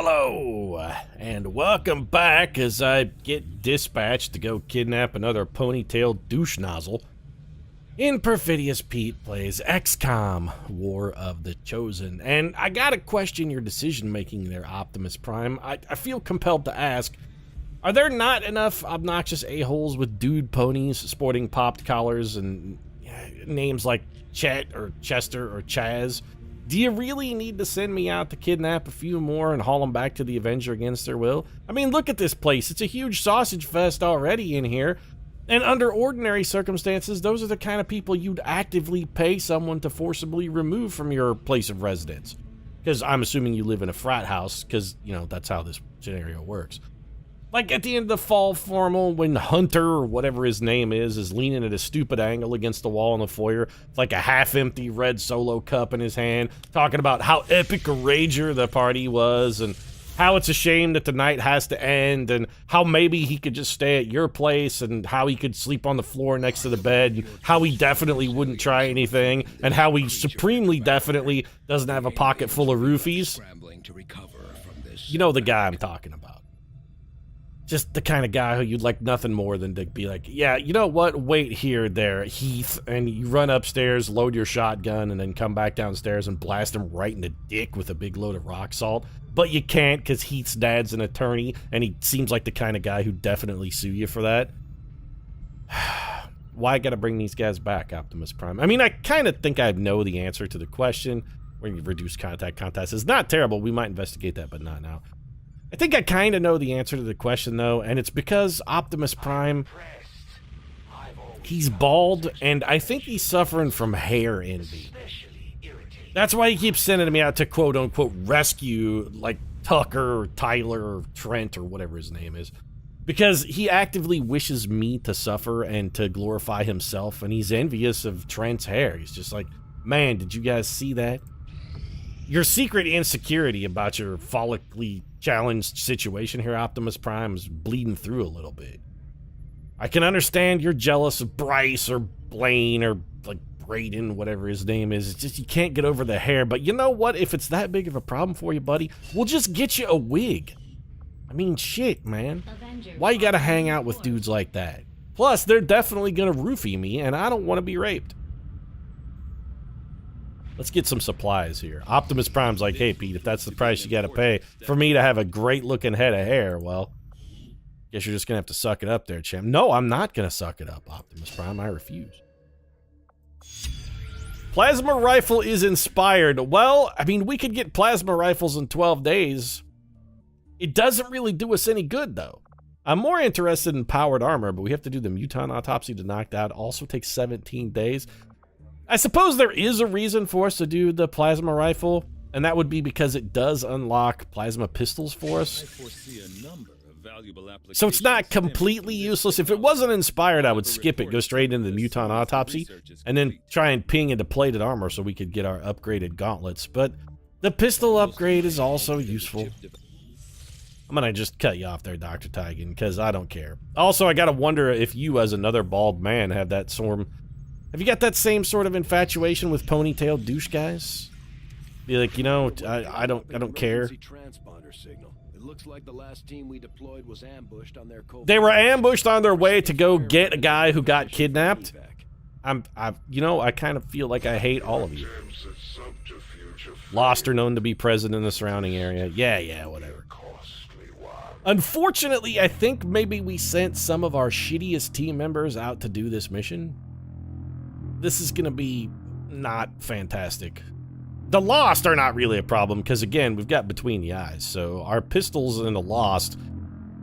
Hello, and welcome back as I get dispatched to go kidnap another ponytail douche nozzle. In Perfidious, Pete plays XCOM, War of the Chosen, and I gotta question your decision-making there, Optimus Prime. I feel compelled to ask, are there not enough obnoxious a-holes with dude ponies sporting popped collars and names like Chet or Chester or Chaz? Do you really need to send me out to kidnap a few more and haul them back to the Avenger against their will? I mean, look at this place. It's a huge sausage fest already in here. And under ordinary circumstances, those are the kind of people you'd actively pay someone to forcibly remove from your place of residence. Because I'm assuming you live in a frat house, because, you know, that's how this scenario works. Like at the end of the fall formal, when Hunter, or whatever his name is leaning at a stupid angle against the wall in the foyer, with like a half-empty red Solo cup in his hand, talking about how epic a rager the party was, and how it's a shame that the night has to end, and how maybe he could just stay at your place, and how he could sleep on the floor next to the bed, and how he definitely wouldn't try anything, and how he supremely definitely doesn't have a pocket full of roofies. You know the guy I'm talking about. Just the kind of guy who you'd like nothing more than to be like, yeah, you know what, wait here there, Heath, and you run upstairs, load your shotgun, and then come back downstairs and blast him right in the dick with a big load of rock salt. But you can't because Heath's dad's an attorney, and he seems like the kind of guy who'd definitely sue you for that. Why gotta bring these guys back, Optimus Prime? I mean, I kind of think I know the answer to the question. When you reduce contest is not terrible. We might investigate that, but not now. I think I kind of know the answer to the question, though, and it's because Optimus Prime, he's bald, and I think he's suffering from hair envy. That's why he keeps sending me out to quote-unquote rescue, like, Tucker or Tyler or Trent or whatever his name is. Because he actively wishes me to suffer and to glorify himself, and he's envious of Trent's hair. He's just like, man, did you guys see that? Your secret insecurity about your follically challenged situation here, Optimus Prime, is bleeding through a little bit. I can understand you're jealous of Bryce or Blaine or, like, Brayden, whatever his name is. It's just you can't get over the hair. But you know what? If it's that big of a problem for you, buddy, we'll just get you a wig. I mean, shit, man. Why you gotta hang out with dudes like that? Plus, they're definitely gonna roofie me, and I don't want to be raped. Let's get some supplies here. Optimus Prime's like, hey, Pete, if that's the price you gotta pay for me to have a great-looking head of hair, well, guess you're just gonna have to suck it up there, champ. No, I'm not gonna suck it up, Optimus Prime. I refuse. Plasma rifle is inspired. Well, I mean, we could get plasma rifles in 12 days. It doesn't really do us any good, though. I'm more interested in powered armor, but we have to do the mutant autopsy to knock out. Also takes 17 days. I suppose there is a reason for us to do the plasma rifle, and that would be because it does unlock plasma pistols for us. So it's not completely useless. If it wasn't inspired, I would skip it, go straight into the mutant autopsy, and then try and ping into plated armor so we could get our upgraded gauntlets. But the pistol upgrade is also useful. I'm gonna just cut you off there, Dr. Tygan, because I don't care. Also, I gotta wonder if you, as another bald man, have that have you got that same sort of infatuation with ponytail douche guys? Be like, you know, I don't care. They were ambushed on their way to go get a guy who got kidnapped. You know, I kind of feel like I hate all of you. Lost or known to be present in the surrounding area. Yeah, whatever. Unfortunately, I think maybe we sent some of our shittiest team members out to do this mission. This is gonna be not fantastic. The Lost are not really a problem, because again, we've got Between the Eyes, so our pistols and the Lost,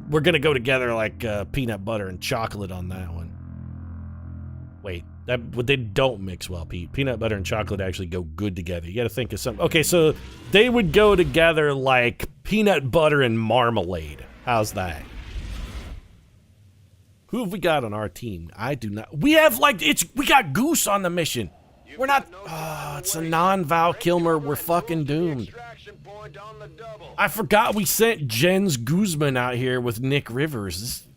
we're gonna go together like peanut butter and chocolate on that one. Wait, they don't mix well, Pete. Peanut butter and chocolate actually go good together. You gotta think of something. Okay, so they would go together like peanut butter and marmalade. How's that? Who have we got on our team? I do not. We have, like, we got Goose on the mission. We're not. It's a non-Val Kilmer. We're fucking doomed. I forgot we sent Jens Guzman out here with Nick Rivers.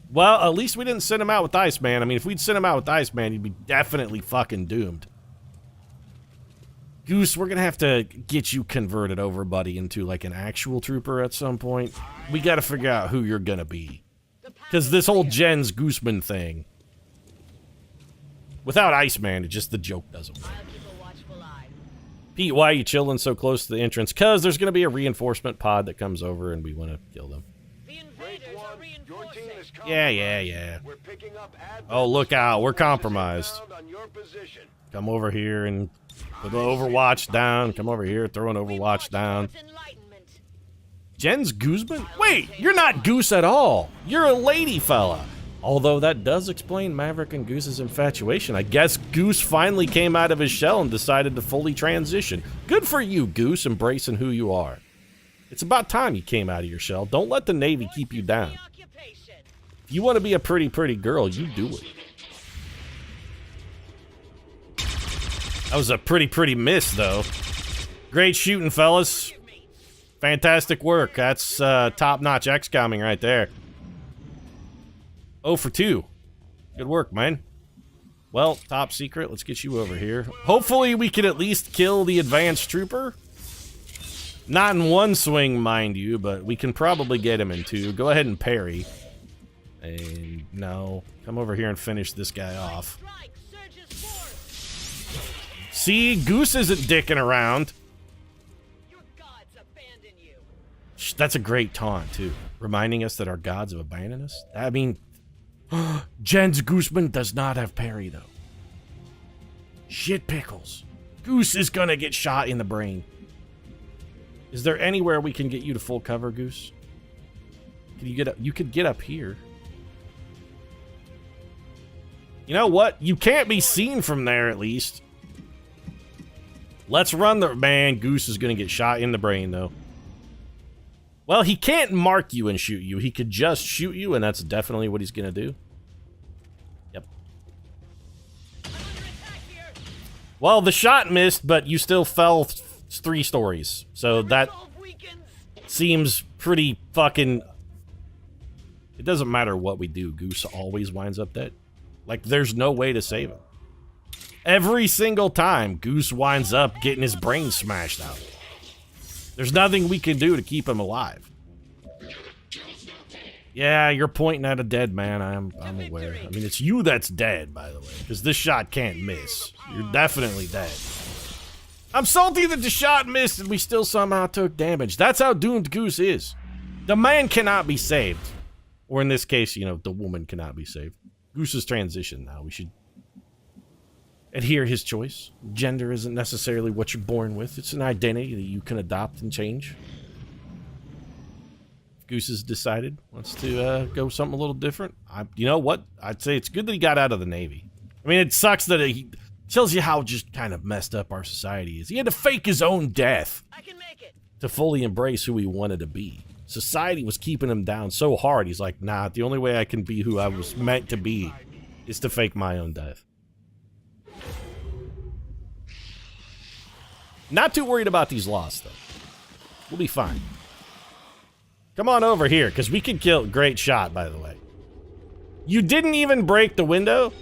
Well, at least we didn't send him out with Iceman. I mean, if we'd sent him out with Iceman, he'd be definitely fucking doomed. Goose, we're gonna have to get you converted over, buddy, into like an actual trooper at some point. We gotta figure out who you're gonna be. Because this whole Jens Gooseman thing, without Iceman, the joke doesn't work. Pete, why are you chilling so close to the entrance? Because there's gonna be a reinforcement pod that comes over and we want to kill them. Yeah. Oh, look out, we're compromised. Come over here and put the Overwatch down. Come over here, throw an Overwatch down. Jens Gooseman? Wait, you're not Goose at all. You're a lady fella. Although that does explain Maverick and Goose's infatuation. I guess Goose finally came out of his shell and decided to fully transition. Good for you, Goose, embracing who you are. It's about time you came out of your shell. Don't let the Navy keep you down. If you want to be a pretty girl, you do it. That was a pretty miss, though. Great shooting, fellas. Fantastic work. That's top-notch XCOMing right there. 0 for 2. Good work, man. Well, top secret. Let's get you over here. Hopefully, we can at least kill the advanced trooper. Not in one swing, mind you, but we can probably get him in two. Go ahead and parry. And no. Come over here and finish this guy off. See, Goose isn't dicking around. That's a great taunt, too. Reminding us that our gods have abandoned us. I mean, Jens Gooseman does not have parry, though. Shit pickles. Goose is gonna get shot in the brain. Is there anywhere we can get you to full cover, Goose? Can you get up? You could get up here. You know what? You can't be seen from there, at least. Let's run the... Man, Goose is gonna get shot in the brain, though. Well, he can't mark you and shoot you. He could just shoot you, and that's definitely what he's gonna do. Yep. Well, the shot missed, but you still fell 3 stories. So that seems pretty fucking... It doesn't matter what we do. Goose always winds up dead. Like, there's no way to save him. Every single time, Goose winds up getting his brain smashed out. There's nothing we can do to keep him alive. Yeah, you're pointing at a dead man. I'm aware. I mean, it's you that's dead, by the way, because this shot can't miss. You're definitely dead. I'm salty that the shot missed and we still somehow took damage. That's how doomed Goose is. The man cannot be saved. Or in this case, you know, the woman cannot be saved. Goose's transition now. We should adhere his choice. Gender isn't necessarily what you're born with. It's an identity that you can adopt and change. Goose has decided, wants to go something a little different. You know what? I'd say it's good that he got out of the Navy. I mean, it sucks that he tells you how just kind of messed up our society is. He had to fake his own death to fully embrace who he wanted to be. Society was keeping him down so hard, he's like, nah, the only way I can be who I was meant to be is to fake my own death. Not too worried about these loss, though. We'll be fine. Come on over here, because we can kill... Great shot, by the way. You didn't even break the window?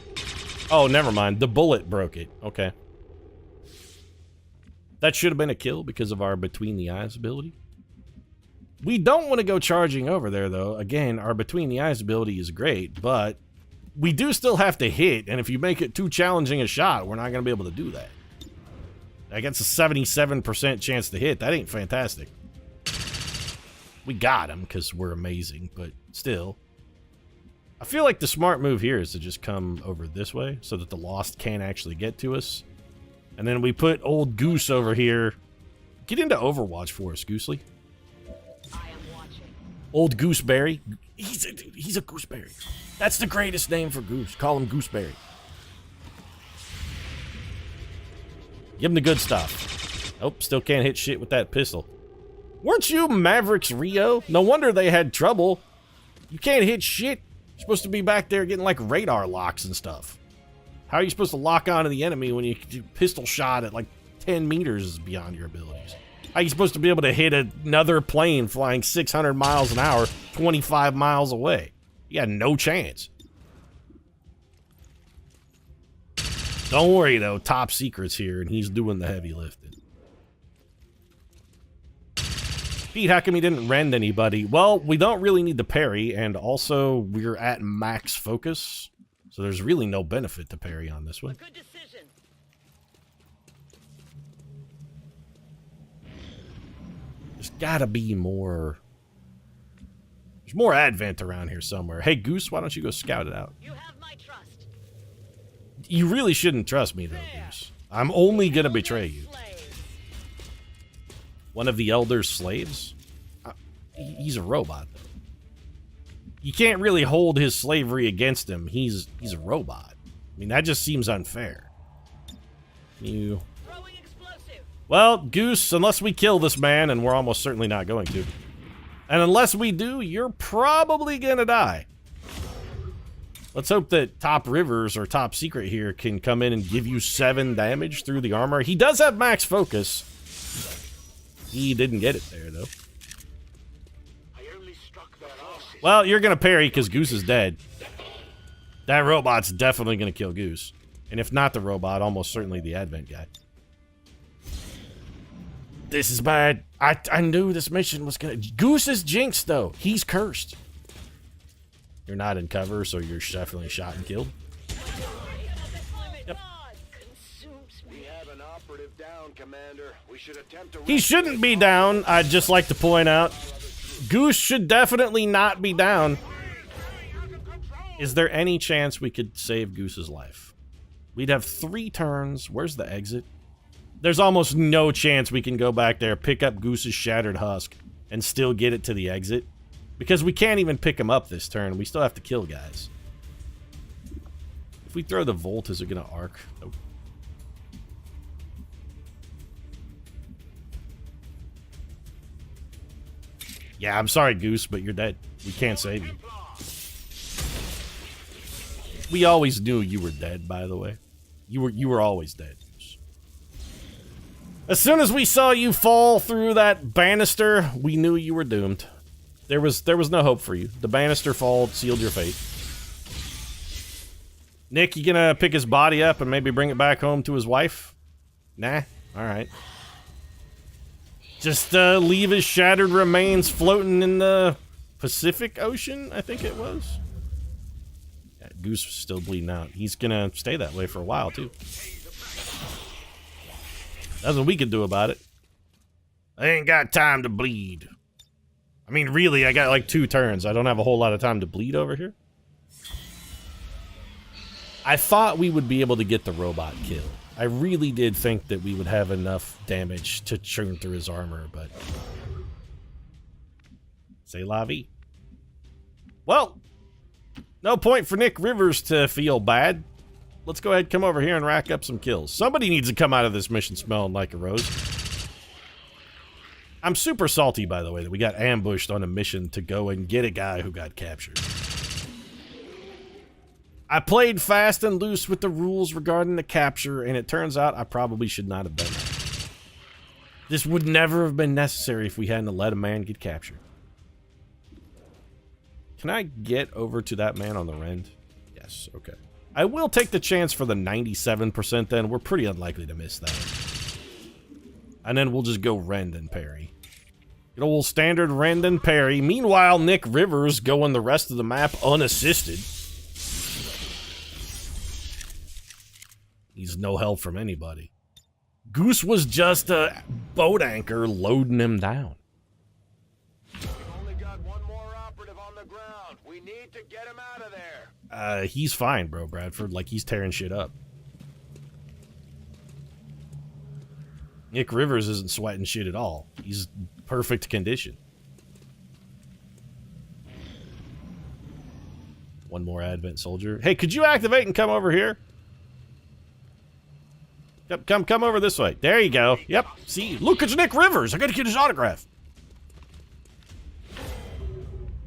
Oh, never mind. The bullet broke it. Okay. That should have been a kill because of our Between the Eyes ability. We don't want to go charging over there, though. Again, our Between the Eyes ability is great, but we do still have to hit, and if you make it too challenging a shot, we're not going to be able to do that. That gets a 77% chance to hit. That ain't fantastic. We got him because we're amazing, but still. I feel like the smart move here is to just come over this way so that the Lost can't actually get to us. And then we put old Goose over here. Get into Overwatch for us, Goosely. Old Gooseberry. He's a Gooseberry. That's the greatest name for Goose. Call him Gooseberry. Give him the good stuff. Oh, still can't hit shit with that pistol. Weren't you Mavericks Rio? No wonder they had trouble. You can't hit shit. You're supposed to be back there getting like radar locks and stuff. How are you supposed to lock onto the enemy when you do pistol shot at like 10 meters beyond your abilities? How are you supposed to be able to hit another plane flying 600 miles an hour 25 miles away? You got no chance. Don't worry, though. Top Secret's here, and he's doing the heavy lifting. Pete, how come he didn't rend anybody? Well, we don't really need to parry, and also we're at max focus, so there's really no benefit to parry on this one. Good decision. There's gotta be more... There's more advent around here somewhere. Hey, Goose, why don't you go scout it out? You have my trust. You really shouldn't trust me, though, Goose. I'm only gonna betray you. One of the Elder's slaves? He's a robot, though. You can't really hold his slavery against him. He's a robot. I mean, that just seems unfair. You... Well, Goose, unless we kill this man, and we're almost certainly not going to. And unless we do, you're probably gonna die. Let's hope that Top Rivers or Top Secret here can come in and give you 7 damage through the armor. He does have max focus. He didn't get it there, though. Well, you're gonna parry because Goose is dead. That robot's definitely gonna kill Goose. And if not the robot, almost certainly the Advent guy. This is bad. I knew this mission was gonna... Goose is jinxed, though. He's cursed. You're not in cover, so you're definitely shot and killed. Yep. He shouldn't be down, I'd just like to point out. Goose should definitely not be down. Is there any chance we could save Goose's life? We'd have 3 turns. Where's the exit? There's almost no chance we can go back there, pick up Goose's shattered husk, and still get it to the exit. Because we can't even pick him up this turn. We still have to kill guys. If we throw the Volt, is it going to arc? Nope. Yeah, I'm sorry, Goose, but you're dead. We can't save you. We always knew you were dead, by the way. You were always dead. As soon as we saw you fall through that banister, we knew you were doomed. There was no hope for you. The banister fall sealed your fate. Nick, you gonna pick his body up and maybe bring it back home to his wife? Nah? Alright. Just leave his shattered remains floating in the Pacific Ocean, I think it was. Yeah, Goose was still bleeding out. He's gonna stay that way for a while, too. Nothing we can do about it. I ain't got time to bleed. I mean, really, I got like 2 turns. I don't have a whole lot of time to bleed over here. I thought we would be able to get the robot kill. I really did think that we would have enough damage to churn through his armor, but... C'est la vie. Well, no point for Nick Rivers to feel bad. Let's go ahead, come over here and rack up some kills. Somebody needs to come out of this mission smelling like a rose. I'm super salty, by the way, that we got ambushed on a mission to go and get a guy who got captured. I played fast and loose with the rules regarding the capture, and it turns out I probably should not have done that. This would never have been necessary if we hadn't let a man get captured. Can I get over to that man on the rend? Yes, okay. I will take the chance for the 97% then. We're pretty unlikely to miss that. And then we'll just go rend and parry. Good old standard rend and parry. Meanwhile, Nick Rivers going the rest of the map unassisted. He's no help from anybody. Goose was just a boat anchor loading him down. We've only got one more operative on the ground. We need to get him out of there. He's fine, bro, Bradford. Like, he's tearing shit up. Nick Rivers isn't sweating shit at all. He's perfect condition. One more Advent soldier. Hey, could you activate and come over here? Yep, come over this way. There you go. Yep. See, look, it's Nick Rivers. I gotta get his autograph.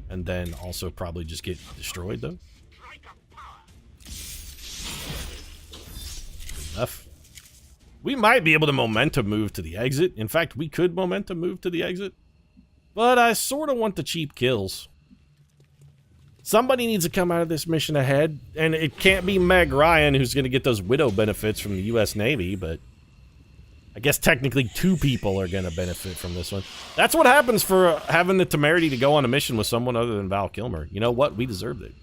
And then also probably just get destroyed, though. Enough. We might be able to momentum move to the exit. In fact, we could momentum move to the exit. But I sort of want the cheap kills. Somebody needs to come out of this mission ahead, and it can't be Meg Ryan who's going to get those widow benefits from the U.S. Navy, but I guess technically 2 people are going to benefit from this one. That's what happens for having the temerity to go on a mission with someone other than Val Kilmer. You know what? We deserved it.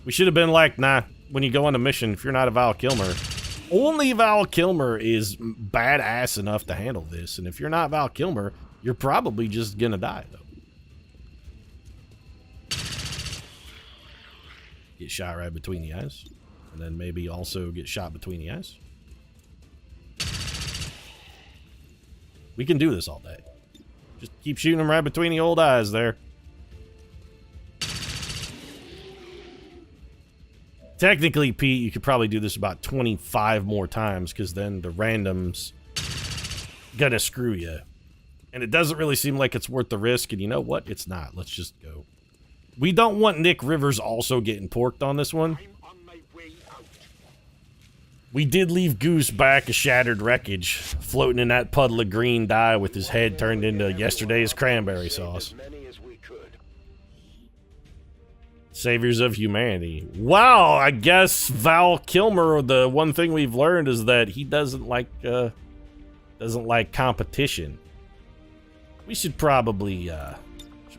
We should have been like, nah, when you go on a mission, if you're not a Val Kilmer, only Val Kilmer is badass enough to handle this. And if you're not Val Kilmer, you're probably just going to die, though. Get shot right between the eyes. And then maybe also get shot between the eyes. We can do this all day. Just keep shooting them right between the old eyes there. Technically, Pete, you could probably do this about 25 more times, because then the random's gonna screw you. And it doesn't really seem like it's worth the risk, and you know what? It's not. Let's just go. We don't want Nick Rivers also getting porked on this one. We did leave Goose back a shattered wreckage, floating in that puddle of green dye with his head turned into yesterday's cranberry sauce. Saviors of humanity. Wow, I guess Val Kilmer, the one thing we've learned is that he doesn't like competition. We should probably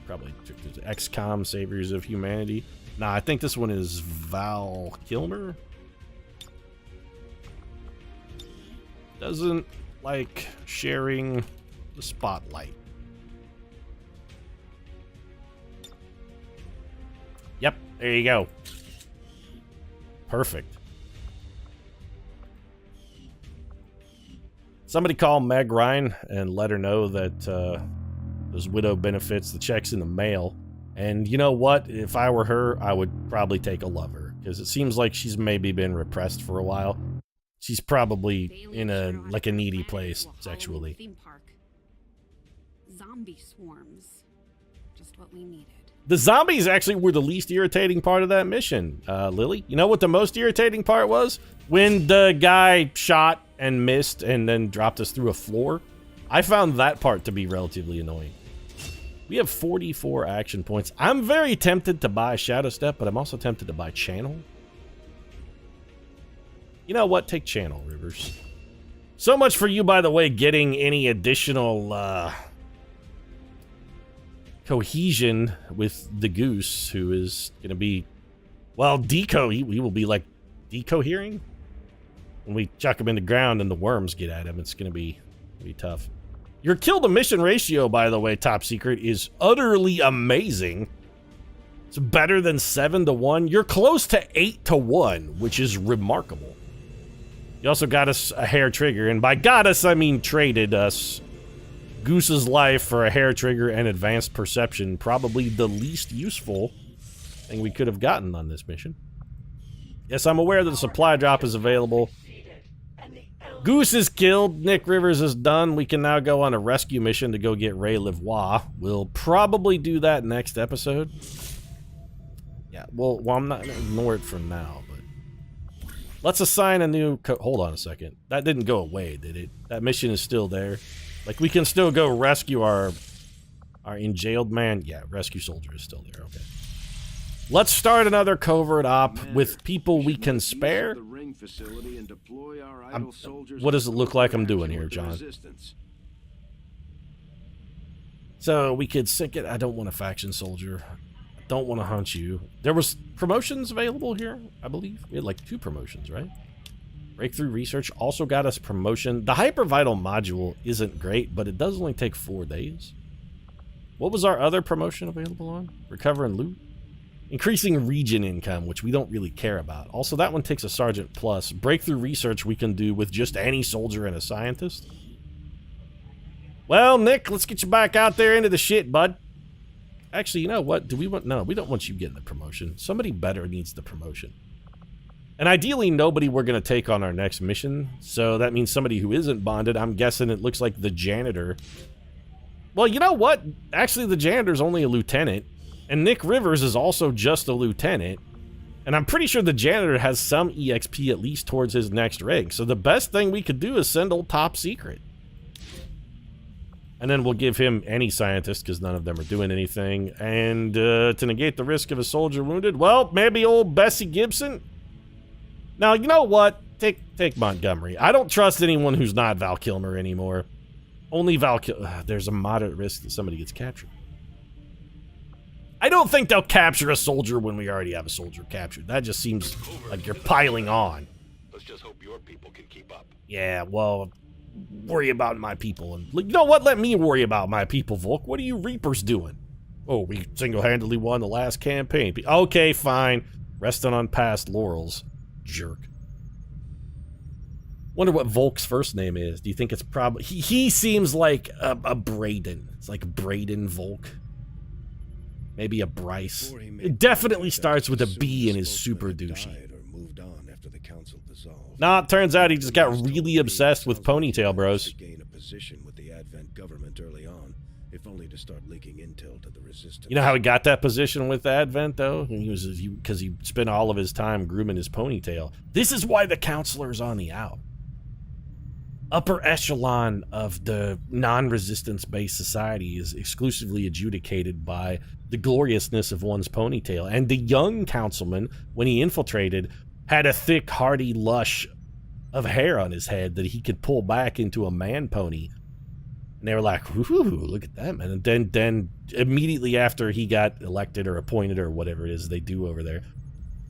XCOM Saviors of Humanity. Nah, I think this one is Val Kilmer. Doesn't like sharing the spotlight. Yep, there you go. Perfect. Somebody call Meg Ryan and let her know that those widow benefits, the check's in the mail. And you know what? If I were her, I would probably take a lover, because it seems like she's maybe been repressed for a while. She's probably in a needy place sexually. Theme park. Zombie swarms. Just what we needed. The zombies actually were the least irritating part of that mission, Lily. You know what the most irritating part was? When the guy shot and missed and then dropped us through a floor. I found that part to be relatively annoying. We have 44 action points. I'm very tempted to buy Shadow Step, but I'm also tempted to buy Channel. You know what? Take Channel, Rivers. So much for you, by the way, getting any additional cohesion with the Goose, who is going to be, well, we will be like decohering. When we chuck him in the ground and the worms get at him, it's going to be tough. Your kill to mission ratio, by the way, top secret, is utterly amazing. It's better than 7 to 1. You're close to 8 to 1, which is remarkable. You also got us a hair trigger, and by got us, I mean traded us Goose's life for a hair trigger and advanced perception, probably the least useful thing we could have gotten on this mission. Yes, I'm aware that the supply drop is available. Goose is killed. Nick Rivers is done. We can now go on a rescue mission to go get Ray Livois. We'll probably do that next episode. Yeah, well, I'm not going to ignore it for now, but let's assign a new hold on a second. That didn't go away, did it? That mission is still there. Like, we can still go rescue our in-jailed man. Yeah, rescue soldier is still there. Okay. Let's start another covert op with people we can spare. What does it look like I'm doing here, John? So we could sink it. I don't want a faction soldier. I don't want to hunt you. There was promotions available here, I believe. We had like 2 promotions, right? Breakthrough research also got us promotion. The hypervital module isn't great, but it does only take 4 days. What was our other promotion available on? Recover and loot? Increasing region income, which we don't really care about. Also, that one takes a sergeant plus. Breakthrough research we can do with just any soldier and a scientist. Well, Nick, let's get you back out there into the shit, bud. Actually, you know what? No, we don't want you getting the promotion. Somebody better needs the promotion. And ideally, nobody we're going to take on our next mission. So that means somebody who isn't bonded. I'm guessing it looks like the janitor. Well, you know what? Actually, the janitor's only a lieutenant. And Nick Rivers is also just a lieutenant. And I'm pretty sure the janitor has some EXP at least towards his next rank. So the best thing we could do is send old Top Secret. And then we'll give him any scientist, because none of them are doing anything. And to negate the risk of a soldier wounded, well, maybe old Bessie Gibson. Now, you know what? Take Montgomery. I don't trust anyone who's not Val Kilmer anymore. Only Val Kilmer. There's a moderate risk that somebody gets captured. I don't think they'll capture a soldier when we already have a soldier captured. That just seems like you're piling on. Let's just hope your people can keep up. Yeah, well, worry about my people. And you know what? Let me worry about my people, Volk. What are you Reapers doing? Oh, we single-handedly won the last campaign. Okay, fine. Resting on past laurels. Jerk. Wonder what Volk's first name is. Do you think it's probably... He seems like a Braden. It's like Braden Volk. Maybe a Bryce. It definitely starts with a B and is super douchey. Nah, it turns out he just got really obsessed with ponytail bros. You know how he got that position with Advent, though? Because he spent all of his time grooming his ponytail. This is why the counselor's on the out. Upper echelon of the non-resistance-based society is exclusively adjudicated by the gloriousness of one's ponytail. And the young councilman, when he infiltrated, had a thick, hardy lush of hair on his head that he could pull back into a man pony. And they were like, "Ooh, look at that, man." And then immediately after he got elected or appointed or whatever it is they do over there,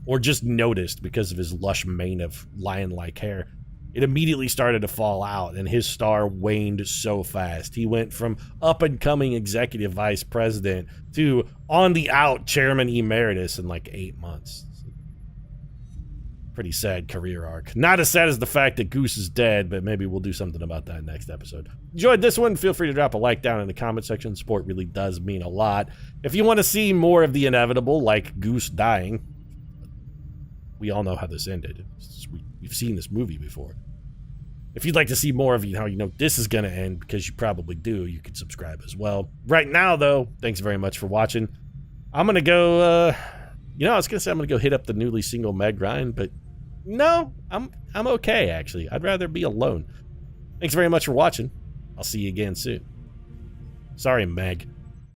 or just noticed because of his lush mane of lion-like hair, it immediately started to fall out, and his star waned so fast. He went from up-and-coming executive vice president to on-the-out chairman emeritus in like 8 months. Pretty sad career arc. Not as sad as the fact that Goose is dead, but maybe we'll do something about that next episode. Enjoyed this one? Feel free to drop a like down in the comment section. Support really does mean a lot. If you want to see more of the inevitable, like Goose dying, we all know how this ended. We've seen this movie before. If you'd like to see more of how you know this is going to end, because you probably do, you can subscribe as well. Right now, though, thanks very much for watching. I'm going to go, I was going to say I'm going to go hit up the newly single Meg Ryan, but no, I'm okay, actually. I'd rather be alone. Thanks very much for watching. I'll see you again soon. Sorry, Meg.